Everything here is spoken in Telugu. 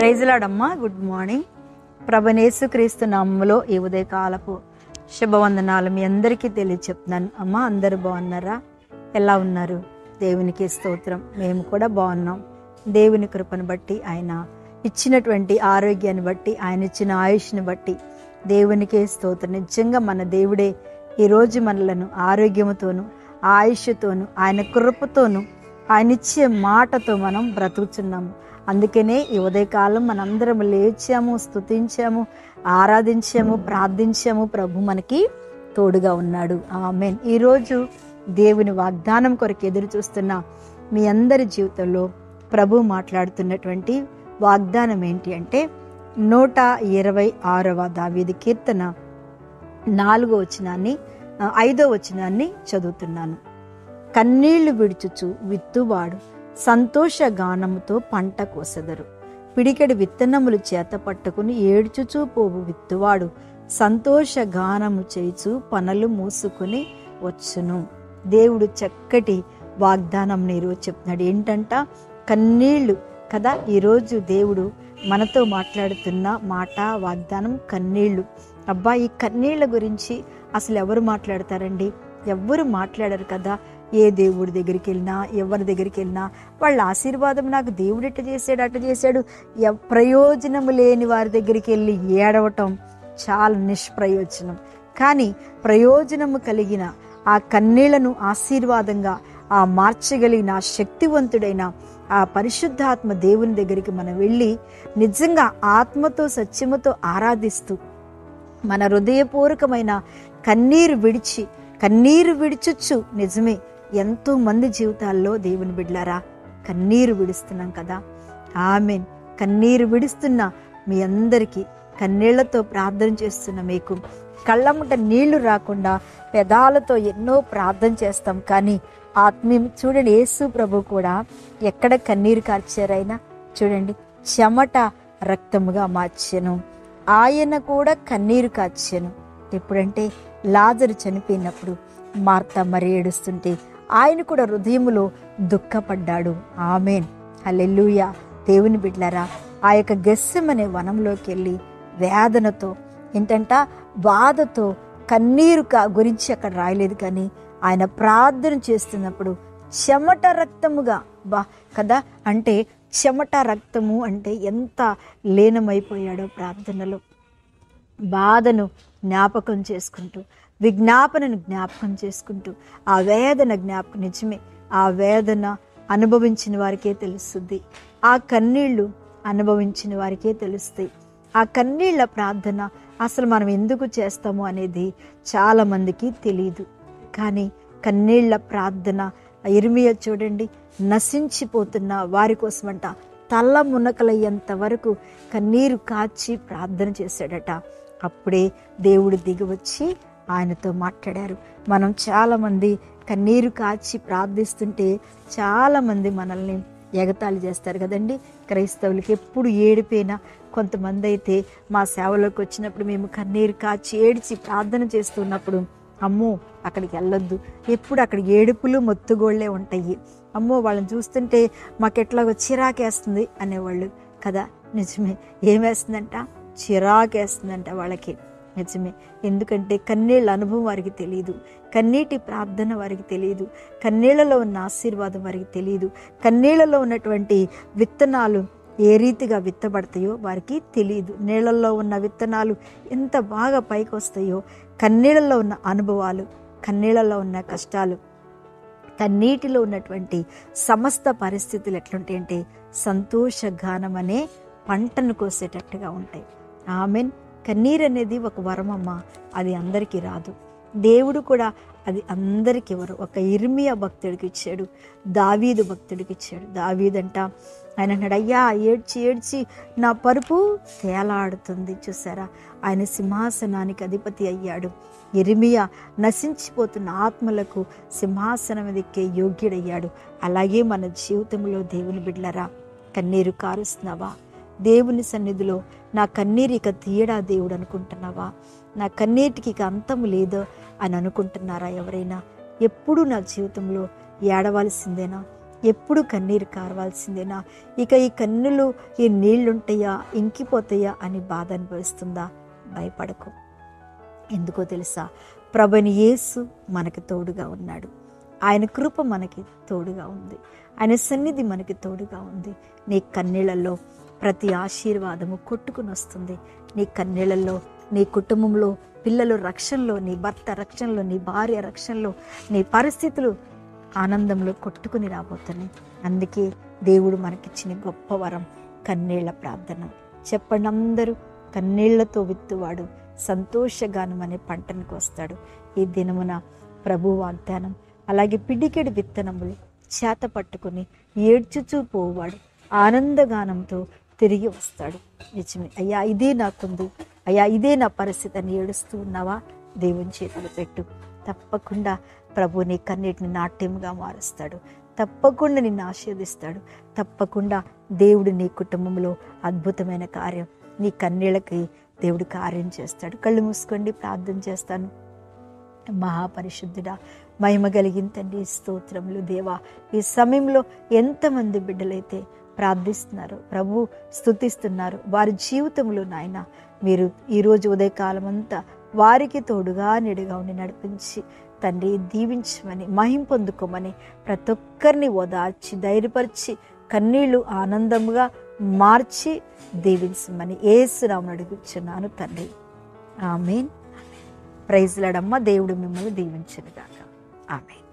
ప్రైజ్ లార్డ్ అమ్మా. Good morning. ప్రభునేసుక్రీస్తు నామములో ఈ ఉదయకాలపు శుభవందనాలు మీ అందరికీ తెలియచెప్తున్నాను. అమ్మా, అందరూ బాగున్నారా? ఎలా ఉన్నారు? దేవునికి స్తోత్రం. మేము కూడా బాగున్నాం. దేవుని కృపను బట్టి, ఆయన ఇచ్చినటువంటి ఆరోగ్యాన్ని బట్టి, ఆయన ఇచ్చిన ఆయుష్ని బట్టి దేవునికే స్తోత్రం. నిజంగా మన దేవుడే ఈరోజు మనలను ఆరోగ్యముతోను, ఆయుష్తోను, ఆయన కృపతోను, ఆయన ఇచ్చే మాటతో మనం బ్రతుకుతున్నాము. అందుకనే ఈ ఉదయకాలం మనందరం లేచాము, స్తుతించాము, ఆరాధించాము, ప్రార్థించాము. ప్రభు మనకి తోడుగా ఉన్నాడు. ఆమేన్. ఈరోజు దేవుని వాగ్దానం కొరకు ఎదురు చూస్తున్న మీ అందరి జీవితంలో ప్రభు మాట్లాడుతున్నటువంటి వాగ్దానం ఏంటి అంటే 126వ దావీదు కీర్తన 4వ వచనాన్ని 5వ వచనాన్ని చదువుతున్నాను. కన్నీళ్లు విడుచుచు విత్తువాడు సంతోష గానముతో పంట కోసెదరు. పిడికెడు విత్తనములు చేత పట్టుకుని ఏడ్చుచూ పోవు విత్తువాడు సంతోష గానము చేయిచు పనులు మూసుకుని వచ్చును. దేవుడు చక్కటి వాగ్దానం ఈరోజు చెప్తున్నాడు. ఏంటంట? కన్నీళ్లు కదా. ఈరోజు దేవుడు మనతో మాట్లాడుతున్న మాట, వాగ్దానం కన్నీళ్లు. అబ్బా, ఈ కన్నీళ్ల గురించి అసలు ఎవరు మాట్లాడతారండి? ఎవ్వరు మాట్లాడరు కదా. ఏ దేవుడి దగ్గరికి వెళ్ళినా, ఎవరి దగ్గరికి వెళ్ళినా వాళ్ళ ఆశీర్వాదం నాకు దేవుడు ఇట్ట చేశాడు, అట్ట చేశాడు. ప్రయోజనము లేని వారి దగ్గరికి వెళ్ళి ఏడవటం చాలా నిష్ప్రయోజనం. కానీ ప్రయోజనము కలిగిన ఆ కన్నీళ్లను ఆశీర్వాదంగా మార్చగలిగిన శక్తివంతుడైన ఆ పరిశుద్ధాత్మ దేవుని దగ్గరికి మనం వెళ్ళి నిజంగా ఆత్మతో సత్యముతో ఆరాధిస్తూ మన హృదయపూర్వకమైన కన్నీరు విడిచొచ్చు. నిజమే, ఎంతో మంది జీవితాల్లో దేవుని బిడ్డలారా కన్నీరు విడుస్తున్నాం కదా. ఆమేన్. కన్నీరు విడుస్తున్న మీ అందరికీ, కన్నీళ్లతో ప్రార్థన చేస్తున్న మీకు, కళ్ళమ్మట నీళ్లు రాకుండా పెదాలతో ఎన్నో ప్రార్థన చేస్తాం. కానీ ఆత్మీయం చూడండి, యేసు ప్రభు కూడా ఎక్కడ కన్నీరు కార్చారైనా చూడండి, చెమట రక్తముగా మార్చెను. ఆయన కూడా కన్నీరు కార్చెను. ఎప్పుడంటే లాజరు చనిపోయినప్పుడు మార్తా మరి ఏడుస్తుంటే ఆయన కూడా హృదయములో దుఃఖపడ్డాడు. ఆమేన్. హల్లెలూయా. దేవుని బిడ్డలారా, ఆ యొక్క గెస్సెమనే వనంలోకి వెళ్ళి వేదనతో, ఏంటంట బాధతో, కన్నీరు గురించి అక్కడ రాయలేదు. కానీ ఆయన ప్రార్థన చేస్తున్నప్పుడు చెమట రక్తముగా కదా. అంటే చెమట రక్తము అంటే ఎంత లీనమైపోయాడో ప్రార్థనలో. బాధను జ్ఞాపకం చేసుకుంటూ, విజ్ఞాపనను జ్ఞాపకం చేసుకుంటూ, ఆ వేదన జ్ఞాపకం. నిజమే, ఆ వేదన అనుభవించిన వారికే తెలుస్తుంది. ఆ కన్నీళ్లు అనుభవించిన వారికే తెలుస్తాయి. ఆ కన్నీళ్ల ప్రార్థన అసలు మనం ఎందుకు చేస్తాము అనేది చాలా మందికి తెలియదు. కానీ కన్నీళ్ల ప్రార్థన, ఇర్మియా చూడండి, నశించిపోతున్న వారి కోసమంట తల్ల మునకలయ్యేంత వరకు కన్నీరు కాచి ప్రార్థన చేశాడట. అప్పుడే దేవుడు దిగివచ్చి ఆయనతో మాట్లాడారు. మనం చాలామంది కన్నీరు కాచి ప్రార్థిస్తుంటే చాలామంది మనల్ని ఎగతాళి చేస్తారు కదండి. క్రైస్తవులకి ఎప్పుడు ఏడిపోయినా, కొంతమంది అయితే మా సేవలోకి వచ్చినప్పుడు మేము కన్నీరు కాచి ఏడ్చి ప్రార్థన చేస్తున్నప్పుడు, అమ్మో అక్కడికి వెళ్ళొద్దు, ఎప్పుడు అక్కడ ఏడుపులు మొత్తుగోళ్లే ఉంటాయి, అమ్మో వాళ్ళని చూస్తుంటే మాకెట్లాగో చిరాకేస్తుంది అనేవాళ్ళు కదా. నిజమే, ఏమేస్తుందంట? చిరాకేస్తుందంట వాళ్ళకి. నిజమే. ఎందుకంటే కన్నీళ్ళ అనుభవం వారికి తెలియదు, కన్నీటి ప్రార్థన వారికి తెలియదు, కన్నీళ్లలో ఉన్న ఆశీర్వాదం వారికి తెలియదు, కన్నీళ్లలో ఉన్నటువంటి విత్తనాలు ఏ రీతిగా విత్తబడతాయో వారికి తెలియదు. నీళ్ళల్లో ఉన్న విత్తనాలు ఎంత బాగా పైకి వస్తాయో, కన్నీళ్ళలో ఉన్న అనుభవాలు, కన్నీళ్ళలో ఉన్న కష్టాలు, కన్నీటిలో ఉన్నటువంటి సమస్త పరిస్థితులు ఎట్లుంటాయంటే సంతోషగానం అనే పంటను కోసేటట్టుగా ఉంటాయి. ఆమెన్. కన్నీరు అనేది ఒక వరమమ్మ, అది అందరికీ రాదు. దేవుడు కూడా అది అందరికీ ఇవ్వరు. ఒక ఇర్మియా భక్తుడికి ఇచ్చాడు, దావీదు భక్తుడికి ఇచ్చాడు. దావీదంట ఆయన అన్నాడు, అయ్యా ఏడ్చి ఏడ్చి నా పరుపు తేలాడుతుంది. చూసారా, ఆయన సింహాసనానికి అధిపతి అయ్యాడు. ఇర్మియా నశించిపోతున్న ఆత్మలకు సింహాసనం ఎక్కే యోగ్యుడయ్యాడు. అలాగే మన జీవితంలో దేవుని బిడ్డలరా, కన్నీరు కారుస్తున్నావా? దేవుని సన్నిధిలో నా కన్నీరు ఇక తీయడా దేవుడు అనుకుంటున్నావా? నా కన్నీటికి ఇక అంతము లేదో అని అనుకుంటున్నారా ఎవరైనా? ఎప్పుడు నా జీవితంలో ఏడవలసిందేనా? ఎప్పుడు కన్నీరు కారవాల్సిందేనా? ఇక ఈ కన్నులు ఈ నీళ్లుంటాయా, ఇంకిపోతాయా అని బాధ అనిపిస్తుందా? భయపడకు. ఎందుకో తెలుసా? ప్రభువైన యేసు మనకు తోడుగా ఉన్నాడు. ఆయన కృప మనకి తోడుగా ఉంది. ఆయన సన్నిధి మనకి తోడుగా ఉంది. నీ కన్నీళ్లలో ప్రతి ఆశీర్వాదము కొట్టుకుని వస్తుంది. నీ కన్నీళ్లలో, నీ కుటుంబంలో, పిల్లల రక్షణలో, నీ భర్త రక్షణలో, నీ భార్య రక్షణలో, నీ పరిస్థితులు ఆనందంలో కొట్టుకుని రాబోతున్నాయి. అందుకే దేవుడు మనకిచ్చిన గొప్ప వరం కన్నీళ్ల ప్రార్థన. చెప్పండి అందరూ, కన్నీళ్లతో విత్తువాడు సంతోషగానం అనే పంటను కోస్తాడు. ఈ దినమున ప్రభు వాగ్దానం. అలాగే పిడికెడు విత్తనములు చేత పట్టుకుని ఏడ్చుచూ పోవాడు ఆనందగానంతో తిరిగి వస్తాడు. నిజమే అయ్యా, ఇదే నాకుంది, అయ్యా ఇదే నా పరిస్థితి అని ఏడుస్తూ ఉన్నావా? దేవుని చేతులు పెట్టు. తప్పకుండా ప్రభు నీ కన్నీటిని నాట్యంగా మారుస్తాడు. తప్పకుండా నిన్ను ఆశీర్వదిస్తాడు. తప్పకుండా దేవుడు నీ కుటుంబంలో అద్భుతమైన కార్యం, నీ కన్నీళ్ళకి దేవుడు కార్యం చేస్తాడు. కళ్ళు మూసుకోండి, ప్రార్థన చేస్తాను. మహాపరిశుద్ధుడా, మహిమ కలిగిన తండ్రి, స్తోత్రములు దేవా. ఈ సమయంలో ఎంతమంది బిడ్డలైతే ప్రార్థిస్తున్నారు, ప్రభు స్తుతిస్తున్నారు, వారి జీవితంలో నాయన మీరు ఈరోజు ఉదయకాలం అంతా వారికి తోడుగా నీడుగా ఉండి నడిపించి తండ్రి దీవించమని, మహిమ పొందుకోమని, ప్రతి ఒక్కరిని ఓదార్చి ధైర్యపరిచి కన్నీళ్లు ఆనందముగా మార్చి దీవించమని యేసు నామమున అడుగుచున్నాను తండ్రి. ఆమేన్. ప్రైజ్ లార్డ్ అమ్మ. దేవుడు మిమ్మల్ని దీవించును గాక. ఆమేన్.